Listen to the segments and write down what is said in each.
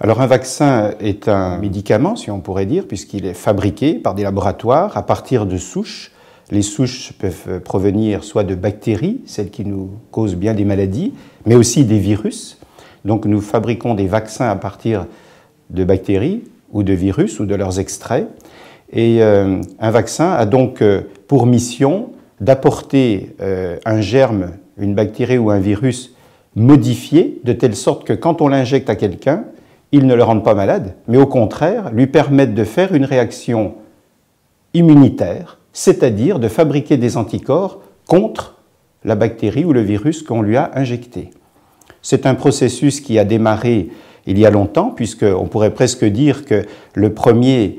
Alors un vaccin est un médicament, si on pourrait dire, puisqu'il est fabriqué par des laboratoires à partir de souches. Les souches peuvent provenir soit de bactéries, celles qui nous causent bien des maladies, mais aussi des virus. Donc nous fabriquons des vaccins à partir de bactéries ou de virus ou de leurs extraits. Et un vaccin a donc pour mission d'apporter un germe, une bactérie ou un virus modifié, de telle sorte que quand on l'injecte à quelqu'un, il ne le rende pas malade, mais au contraire, lui permettre de faire une réaction immunitaire, c'est-à-dire de fabriquer des anticorps contre la bactérie ou le virus qu'on lui a injecté. C'est un processus qui a démarré il y a longtemps, puisqu'on pourrait presque dire que le premier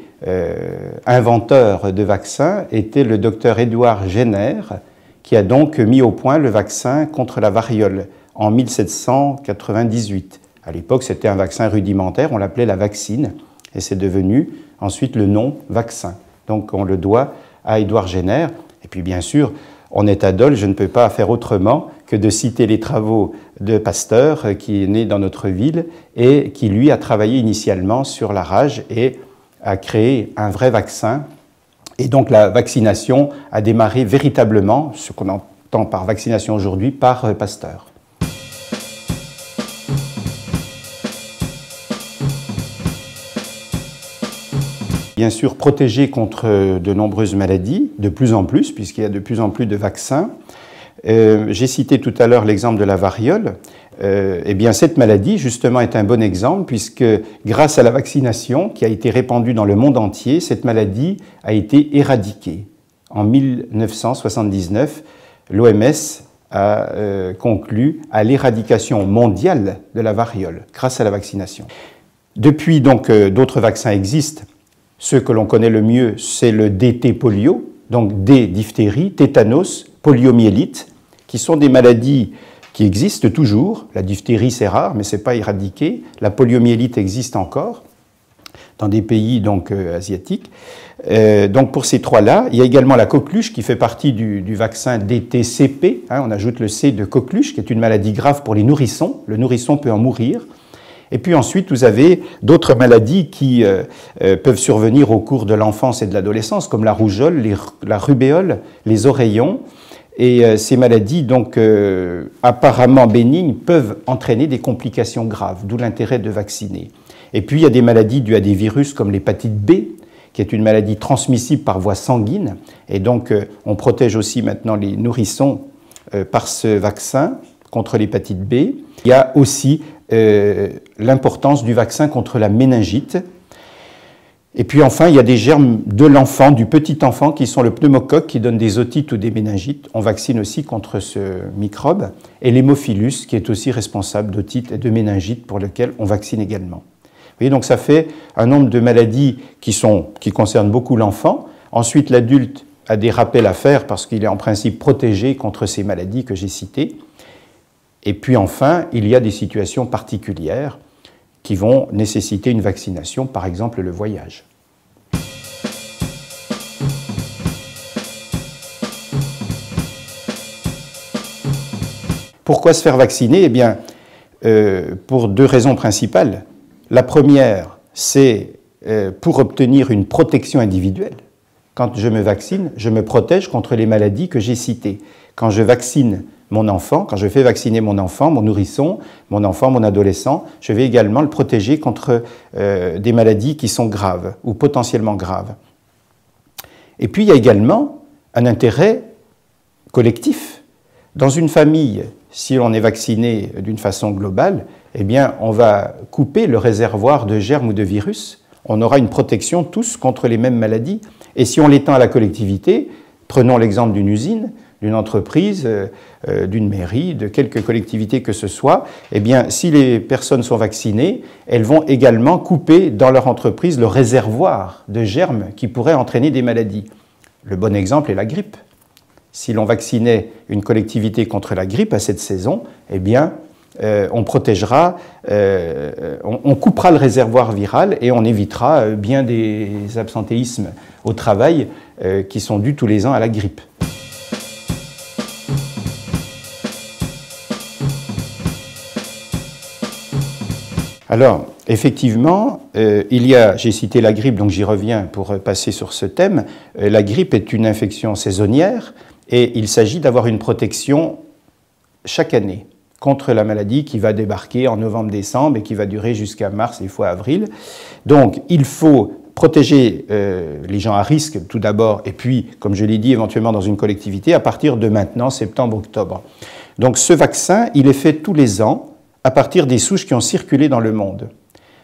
inventeur de vaccins était le docteur Édouard Jenner, qui a donc mis au point le vaccin contre la variole en 1798. À l'époque, c'était un vaccin rudimentaire, on l'appelait la vaccine, et c'est devenu ensuite le nom vaccin. Donc on le doit à Édouard Jenner. Et puis bien sûr, on est à Dole, je ne peux pas faire autrement que de citer les travaux de Pasteur, qui est né dans notre ville, et qui lui a travaillé initialement sur la rage et a créé un vrai vaccin. Et donc la vaccination a démarré véritablement, ce qu'on entend par vaccination aujourd'hui, par Pasteur. Bien sûr, protégé contre de nombreuses maladies, de plus en plus, puisqu'il y a de plus en plus de vaccins. J'ai cité tout à l'heure l'exemple de la variole. Eh bien, cette maladie, justement, est un bon exemple, puisque grâce à la vaccination qui a été répandue dans le monde entier, cette maladie a été éradiquée. En 1979, l'OMS a conclu à l'éradication mondiale de la variole grâce à la vaccination. Depuis, donc, d'autres vaccins existent. Ceux que l'on connaît le mieux, c'est le DT polio, donc D, diphtérie, tétanos, poliomyélite, qui sont des maladies qui existent toujours. La diphtérie, c'est rare, mais ce n'est pas éradiqué. La poliomyélite existe encore dans des pays donc, asiatiques. Donc pour ces trois-là, il y a également la coqueluche qui fait partie du vaccin DTCP. On ajoute le C de coqueluche, qui est une maladie grave pour les nourrissons. Le nourrisson peut en mourir. Et puis ensuite, vous avez d'autres maladies qui peuvent survenir au cours de l'enfance et de l'adolescence, comme la rougeole, la rubéole, les oreillons. Et ces maladies, donc apparemment bénignes, peuvent entraîner des complications graves, d'où l'intérêt de vacciner. Et puis il y a des maladies dues à des virus comme l'hépatite B, qui est une maladie transmissible par voie sanguine. Et donc on protège aussi maintenant les nourrissons par ce vaccin contre l'hépatite B. Il y a aussi l'importance du vaccin contre la méningite. Et puis enfin, il y a des germes de l'enfant, du petit enfant, qui sont le pneumocoque, qui donne des otites ou des méningites. On vaccine aussi contre ce microbe. Et l'hémophilus, qui est aussi responsable d'otites et de méningites, pour lequel on vaccine également. Vous voyez, donc ça fait un nombre de maladies qui concernent beaucoup l'enfant. Ensuite, l'adulte a des rappels à faire parce qu'il est en principe protégé contre ces maladies que j'ai citées. Et puis enfin, il y a des situations particulières qui vont nécessiter une vaccination, par exemple le voyage. Pourquoi se faire vacciner? Eh bien, pour deux raisons principales. La première, c'est pour obtenir une protection individuelle. Quand je me vaccine, je me protège contre les maladies que j'ai citées. Quand je vaccine mon enfant, quand je fais vacciner mon enfant, mon nourrisson, mon enfant, mon adolescent, je vais également le protéger contre des maladies qui sont graves ou potentiellement graves. Et puis il y a également un intérêt collectif. Dans une famille, si l'on est vacciné d'une façon globale, eh bien on va couper le réservoir de germes ou de virus. On aura une protection tous contre les mêmes maladies. Et si on l'étend à la collectivité, prenons l'exemple d'une usine, d'une entreprise, d'une mairie, de quelque collectivité que ce soit, eh bien, si les personnes sont vaccinées, elles vont également couper dans leur entreprise le réservoir de germes qui pourraient entraîner des maladies. Le bon exemple est la grippe. Si l'on vaccinait une collectivité contre la grippe à cette saison, eh bien, on protégera, on coupera le réservoir viral et on évitera bien des absentéismes au travail qui sont dus tous les ans à la grippe. Alors, effectivement, j'ai cité la grippe, donc j'y reviens pour passer sur ce thème. La grippe est une infection saisonnière et il s'agit d'avoir une protection chaque année contre la maladie qui va débarquer en novembre-décembre et qui va durer jusqu'à mars et fois avril. Donc, il faut protéger les gens à risque tout d'abord, et puis, comme je l'ai dit, éventuellement dans une collectivité, à partir de maintenant, septembre-octobre. Donc, ce vaccin, il est fait tous les ans à partir des souches qui ont circulé dans le monde.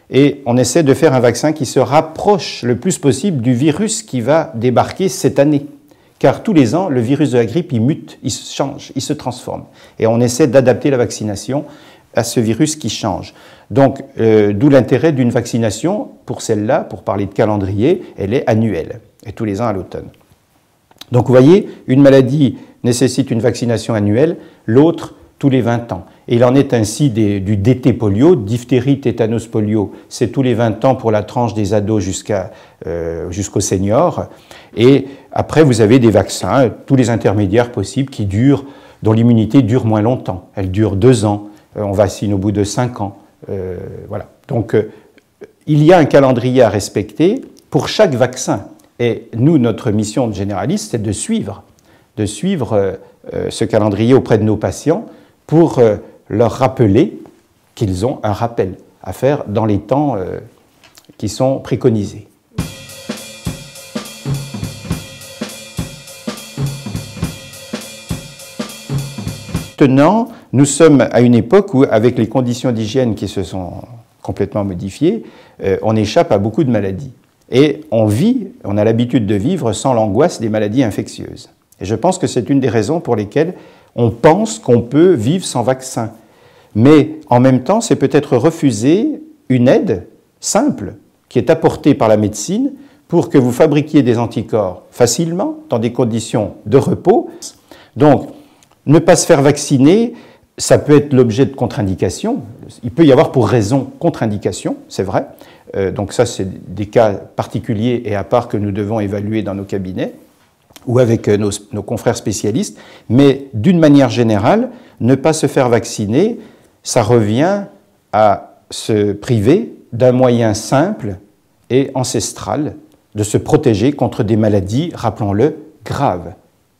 Et on essaie de faire un vaccin qui se rapproche le plus possible du virus qui va débarquer cette année. Car tous les ans, le virus de la grippe, il mute, il change, il se transforme. Et on essaie d'adapter la vaccination à ce virus qui change. Donc, d'où l'intérêt d'une vaccination, pour celle-là, pour parler de calendrier, elle est annuelle, et tous les ans à l'automne. Donc, vous voyez, une maladie nécessite une vaccination annuelle, l'autre tous les 20 ans. Et il en est ainsi du DT polio, diphtérie, tétanos, polio, c'est tous les 20 ans pour la tranche des ados jusqu'aux seniors. Et après, vous avez des vaccins, tous les intermédiaires possibles qui durent, dont l'immunité dure moins longtemps. Elle dure 2 ans, on vaccine au bout de 5 ans. Voilà. Donc, il y a un calendrier à respecter pour chaque vaccin. Et nous, notre mission de généraliste, c'est de suivre ce calendrier auprès de nos patients pour leur rappeler qu'ils ont un rappel à faire dans les temps qui sont préconisés. Maintenant, nous sommes à une époque où, avec les conditions d'hygiène qui se sont complètement modifiées, on échappe à beaucoup de maladies. Et on a l'habitude de vivre sans l'angoisse des maladies infectieuses. Et je pense que c'est une des raisons pour lesquelles on pense qu'on peut vivre sans vaccin. Mais en même temps, c'est peut-être refuser une aide simple qui est apportée par la médecine pour que vous fabriquiez des anticorps facilement, dans des conditions de repos. Donc, ne pas se faire vacciner, ça peut être l'objet de contre-indications. Il peut y avoir pour raison contre-indication, c'est vrai. Donc ça, c'est des cas particuliers et à part que nous devons évaluer dans nos cabinets ou avec nos confrères spécialistes. Mais d'une manière générale, ne pas se faire vacciner, ça revient à se priver d'un moyen simple et ancestral de se protéger contre des maladies, rappelons-le, graves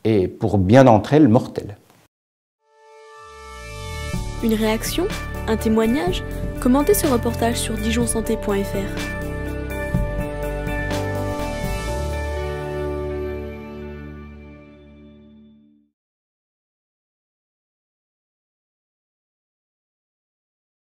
et pour bien d'entre elles mortelles. Une réaction? Un témoignage? Commentez ce reportage sur dijonsanté.fr.